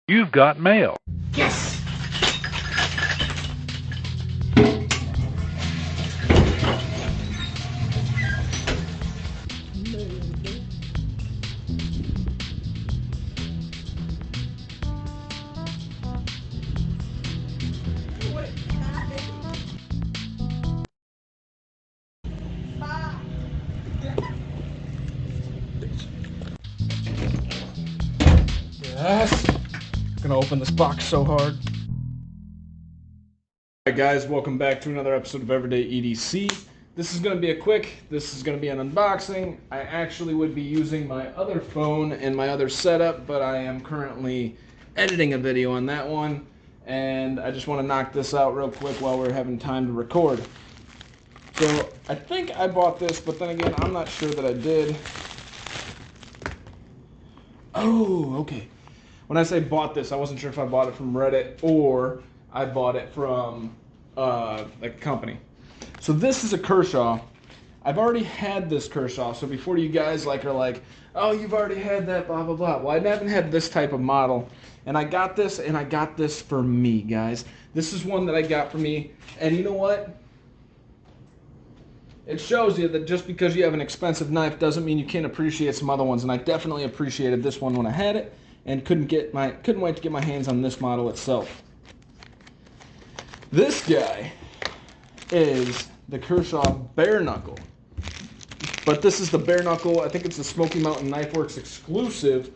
You've got mail. Yes! Yes. I'm gonna open this box so hard. Alright guys, welcome back to another episode of Everyday EDC. This is gonna be an unboxing. I actually would be using my other phone and my other setup, but I am currently editing a video on that one, and I just want to knock this out real quick while we're having time to record. So I think I bought this, but then again, I'm not sure that I did. Oh, okay. When I say bought this, I wasn't sure if I bought it from Reddit or I bought it from like a company. So this is a Kershaw. I've already had this Kershaw, so before you guys are like, oh, you've already had that, blah, blah, blah. Well, I haven't had this type of model, and I got this for me, guys. This is one that I got for me, and you know what? It shows you that just because you have an expensive knife doesn't mean you can't appreciate some other ones, and I definitely appreciated this one when I had it, and couldn't wait to get my hands on this model itself. This guy is the Kershaw Bareknuckle, but this is the Bareknuckle. I think it's the Smoky Mountain Knife Works exclusive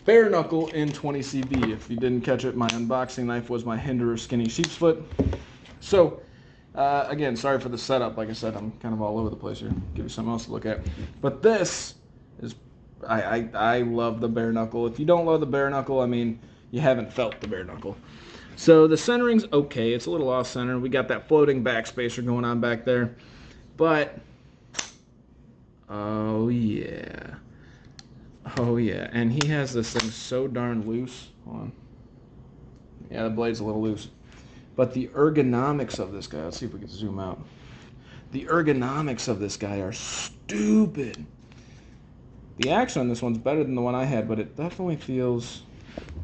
Bareknuckle in 20cb. If you didn't catch it, my unboxing knife was my Hinderer Skinny Sheep's Foot. So again, sorry for the setup. Like I said, I'm kind of all over the place here. Give you something else to look at. But this is, I love the Bareknuckle. If you don't love the Bareknuckle, I mean, you haven't felt the Bareknuckle. So the centering's okay. It's a little off center. We got that floating backspacer going on back there. But, oh yeah. Oh yeah. And he has this thing so darn loose. Hold on. Yeah, the blade's a little loose. But the ergonomics of this guy, let's see if we can zoom out. The ergonomics of this guy are stupid. The action on this one's better than the one I had, but it definitely feels,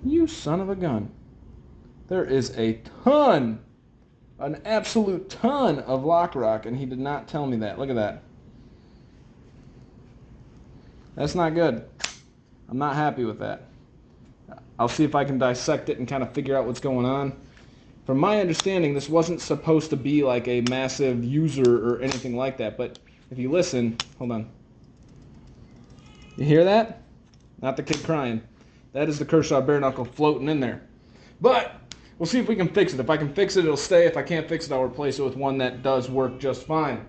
you son of a gun. There is a ton, an absolute ton of lock rock, and he did not tell me that. Look at that. That's not good. I'm not happy with that. I'll see if I can dissect it and kind of figure out what's going on. From my understanding, this wasn't supposed to be like a massive user or anything like that, but if you listen, hold on. You hear that? Not the kid crying. That is the Kershaw Bareknuckle floating in there. But we'll see if we can fix it. If I can fix it, it'll stay. If I can't fix it, I'll replace it with one that does work just fine.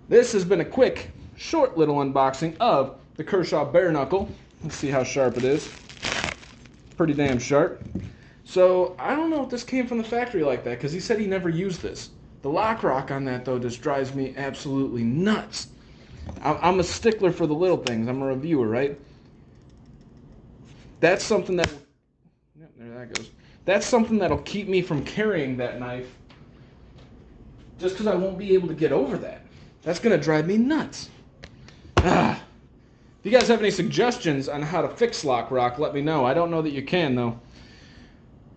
This has been a quick, short little unboxing of the Kershaw Bareknuckle. Let's see how sharp it is. Pretty damn sharp. So I don't know if this came from the factory like that, because he said he never used this. The lock rock on that, though, just drives me absolutely nuts. I'm a stickler for the little things. I'm a reviewer, right? That's something that... Yep, there that goes. That's something that'll keep me from carrying that knife, just because I won't be able to get over that. That's going to drive me nuts. If you guys have any suggestions on how to fix lock rock, let me know. I don't know that you can, though.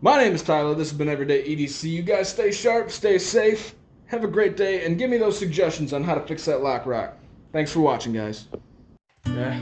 My name is Tyler. This has been Everyday EDC. You guys stay sharp, stay safe, have a great day, and give me those suggestions on how to fix that lock rock. Thanks for watching, guys. Yeah.